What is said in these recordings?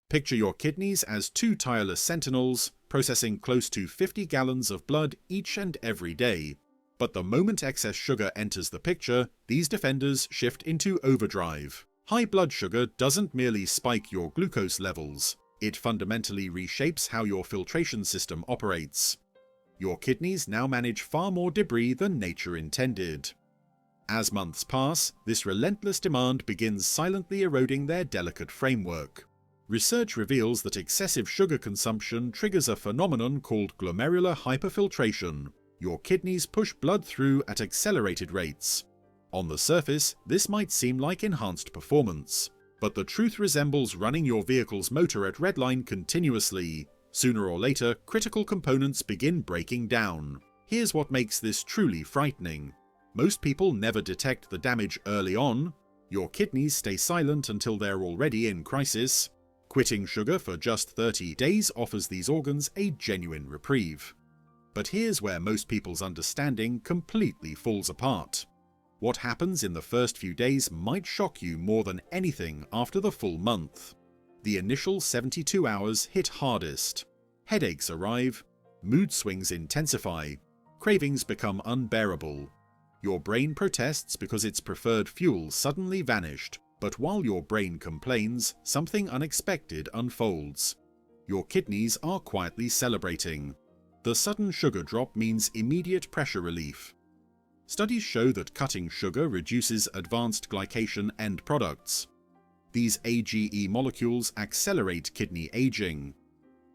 Picture your kidneys as two tireless sentinels, processing close to 50 gallons of blood each and every day. But the moment excess sugar enters the picture, these defenders shift into overdrive. High blood sugar doesn't merely spike your glucose levels, it fundamentally reshapes how your filtration system operates. Your kidneys now manage far more debris than nature intended. As months pass, this relentless demand begins silently eroding their delicate framework. Research reveals that excessive sugar consumption triggers a phenomenon called glomerular hyperfiltration. Your kidneys push blood through at accelerated rates. On the surface, this might seem like enhanced performance, but the truth resembles running your vehicle's motor at redline continuously. Sooner or later, critical components begin breaking down. Here's what makes this truly frightening. Most people never detect the damage early on. Your kidneys stay silent until they're already in crisis. Quitting sugar for just 30 days offers these organs a genuine reprieve. But here's where most people's understanding completely falls apart. What happens in the first few days might shock you more than anything after the full month. The initial 72 hours hit hardest. Headaches arrive, mood swings intensify, cravings become unbearable. Your brain protests because its preferred fuel suddenly vanished, but while your brain complains, something unexpected unfolds. Your kidneys are quietly celebrating. The sudden sugar drop means immediate pressure relief. Studies show that cutting sugar reduces advanced glycation end products. These AGE molecules accelerate kidney aging.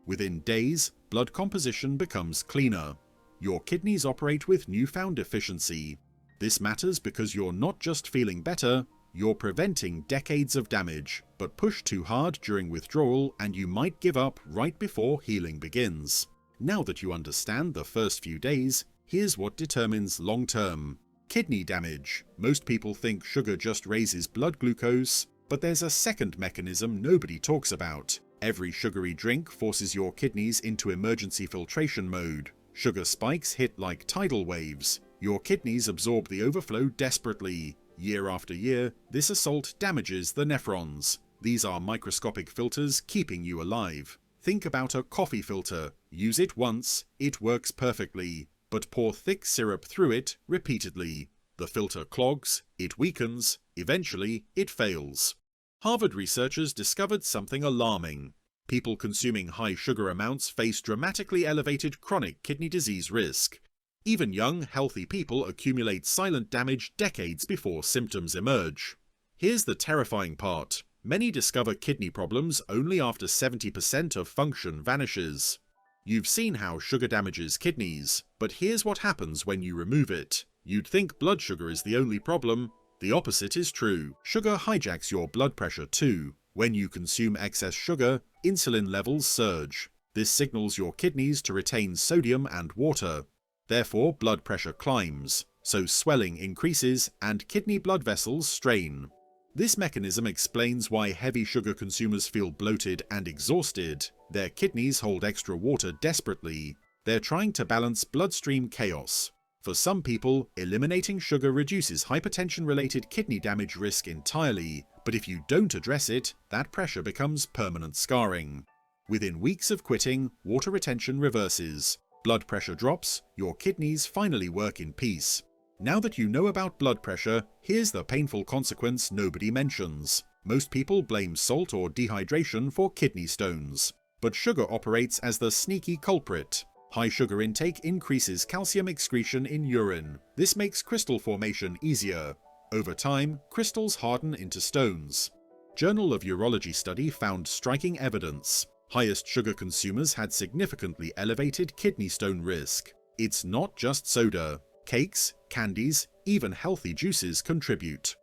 Within days, blood composition becomes cleaner. Your kidneys operate with newfound efficiency. This matters because you're not just feeling better, you're preventing decades of damage, but push too hard during withdrawal and you might give up right before healing begins. Now that you understand the first few days, here's what determines long-term. Kidney damage. Most people think sugar just raises blood glucose, but there's a second mechanism nobody talks about. Every sugary drink forces your kidneys into emergency filtration mode. Sugar spikes hit like tidal waves. Your kidneys absorb the overflow desperately. Year after year, this assault damages the nephrons. These are microscopic filters keeping you alive. Think about a coffee filter. Use it once, it works perfectly, but pour thick syrup through it repeatedly. The filter clogs, it weakens, eventually it fails. Harvard researchers discovered something alarming. People consuming high sugar amounts face dramatically elevated chronic kidney disease risk. Even young, healthy people accumulate silent damage decades before symptoms emerge. Here's the terrifying part. Many discover kidney problems only after 70% of function vanishes. You've seen how sugar damages kidneys, but here's what happens when you remove it. You'd think blood sugar is the only problem. The opposite is true. Sugar hijacks your blood pressure too. When you consume excess sugar, insulin levels surge. This signals your kidneys to retain sodium and water. Therefore, blood pressure climbs, so swelling increases and kidney blood vessels strain. This mechanism explains why heavy sugar consumers feel bloated and exhausted. Their kidneys hold extra water desperately. They're trying to balance bloodstream chaos. For some people, eliminating sugar reduces hypertension-related kidney damage risk entirely, but if you don't address it, that pressure becomes permanent scarring. Within weeks of quitting, water retention reverses. Blood pressure drops, your kidneys finally work in peace. Now that you know about blood pressure, here's the painful consequence nobody mentions. Most people blame salt or dehydration for kidney stones, but sugar operates as the sneaky culprit. High sugar intake increases calcium excretion in urine. This makes crystal formation easier. Over time, crystals harden into stones. Journal of Urology study found striking evidence. Highest sugar consumers had significantly elevated kidney stone risk. It's not just soda. Cakes, candies, even healthy juices contribute.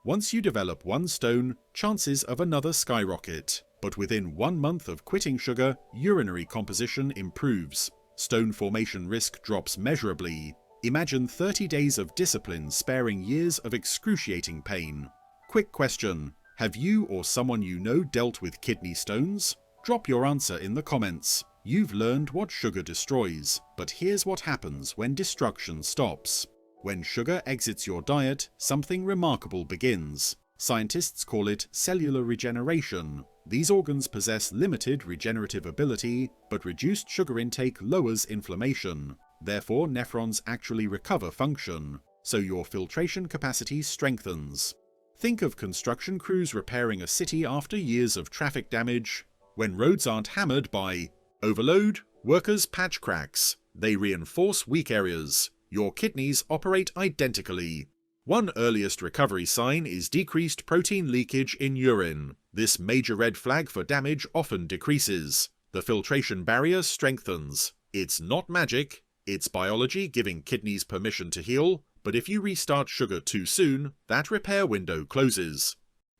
Once you develop one stone, chances of another skyrocket. But within 1 month of quitting sugar, urinary composition improves. Stone formation risk drops measurably. Imagine 30 days of discipline sparing years of excruciating pain. Quick question: have you or someone you know dealt with kidney stones? Drop your answer in the comments. You've learned what sugar destroys, but here's what happens when destruction stops. When sugar exits your diet, something remarkable begins. Scientists call it cellular regeneration. These organs possess limited regenerative ability, but reduced sugar intake lowers inflammation. Therefore, nephrons actually recover function, so your filtration capacity strengthens. Think of construction crews repairing a city after years of traffic damage. When roads aren't hammered by overload, workers patch cracks. They reinforce weak areas. Your kidneys operate identically. One earliest recovery sign is decreased protein leakage in urine. This major red flag for damage often decreases. The filtration barrier strengthens. It's not magic. It's biology giving kidneys permission to heal, but if you restart sugar too soon, that repair window closes.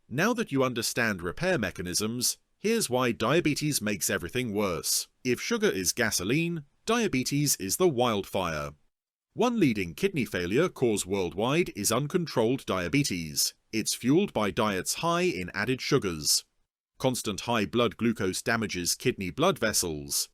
Now that you understand repair mechanisms, here's why diabetes makes everything worse. If sugar is gasoline, diabetes is the wildfire. One leading kidney failure cause worldwide is uncontrolled diabetes. It's fueled by diets high in added sugars. Constant high blood glucose damages kidney blood vessels.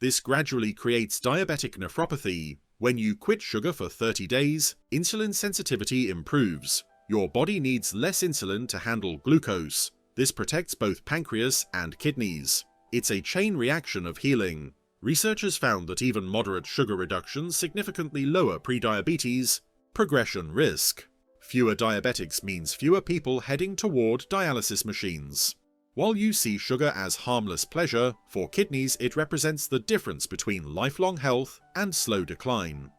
This gradually creates diabetic nephropathy. When you quit sugar for 30 days, insulin sensitivity improves. Your body needs less insulin to handle glucose. This protects both pancreas and kidneys. It's a chain reaction of healing. Researchers found that even moderate sugar reductions significantly lower prediabetes progression risk. Fewer diabetics means fewer people heading toward dialysis machines. While you see sugar as harmless pleasure, for kidneys it represents the difference between lifelong health and slow decline.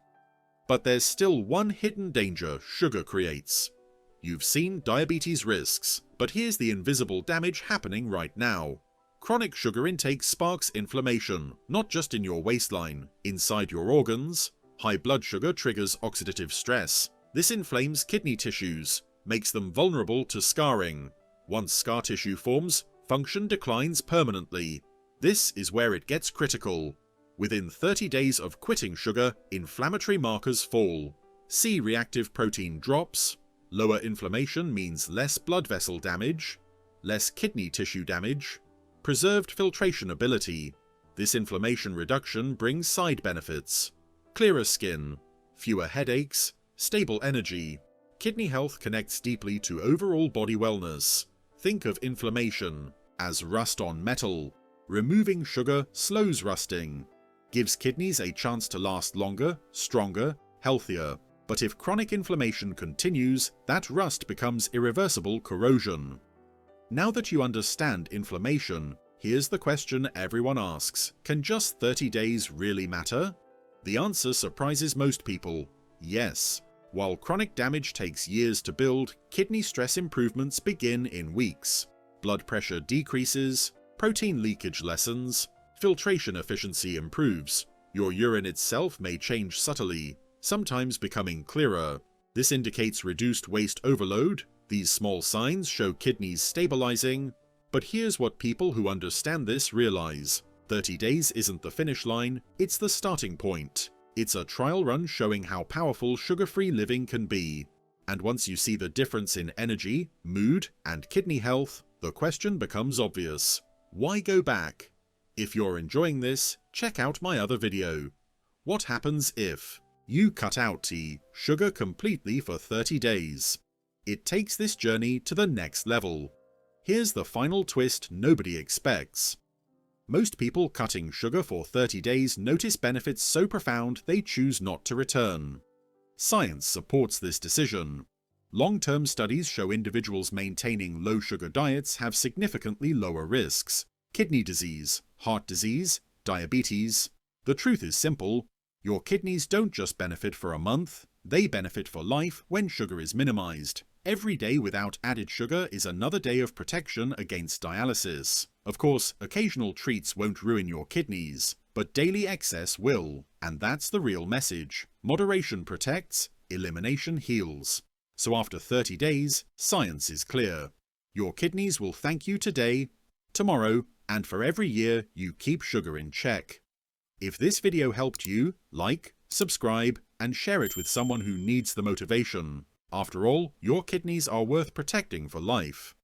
But there's still one hidden danger sugar creates. You've seen diabetes risks, but here's the invisible damage happening right now. Chronic sugar intake sparks inflammation, not just in your waistline, inside your organs. High blood sugar triggers oxidative stress. This inflames kidney tissues, makes them vulnerable to scarring. Once scar tissue forms, function declines permanently. This is where it gets critical. Within 30 days of quitting sugar, inflammatory markers fall. C-reactive protein drops. Lower inflammation means less blood vessel damage, less kidney tissue damage, preserved filtration ability. This inflammation reduction brings side benefits. Clearer skin, fewer headaches, stable energy. Kidney health connects deeply to overall body wellness. Think of inflammation as rust on metal. Removing sugar slows rusting, gives kidneys a chance to last longer, stronger, healthier. But if chronic inflammation continues, that rust becomes irreversible corrosion. Now that you understand inflammation, here's the question everyone asks: can just 30 days really matter? The answer surprises most people: yes. While chronic damage takes years to build, kidney stress improvements begin in weeks. Blood pressure decreases, protein leakage lessens, filtration efficiency improves. Your urine itself may change subtly, sometimes becoming clearer. This indicates reduced waste overload. These small signs show kidneys stabilizing. But here's what people who understand this realize: 30 days isn't the finish line, it's the starting point. It's a trial run showing how powerful sugar-free living can be. And once you see the difference in energy, mood, and kidney health, the question becomes obvious: why go back? If you're enjoying this, check out my other video. What happens if you cut out sugar completely for 30 days? It takes this journey to the next level. Here's the final twist nobody expects. Most people cutting sugar for 30 days notice benefits so profound they choose not to return. Science supports this decision. Long-term studies show individuals maintaining low-sugar diets have significantly lower risks: kidney disease, heart disease, diabetes. The truth is simple: your kidneys don't just benefit for a month, they benefit for life when sugar is minimized. Every day without added sugar is another day of protection against dialysis. Of course, occasional treats won't ruin your kidneys, but daily excess will. And that's the real message: moderation protects, elimination heals. So after 30 days, science is clear. Your kidneys will thank you today, tomorrow, and for every year you keep sugar in check. If this video helped you, like, subscribe, and share it with someone who needs the motivation. After all, your kidneys are worth protecting for life.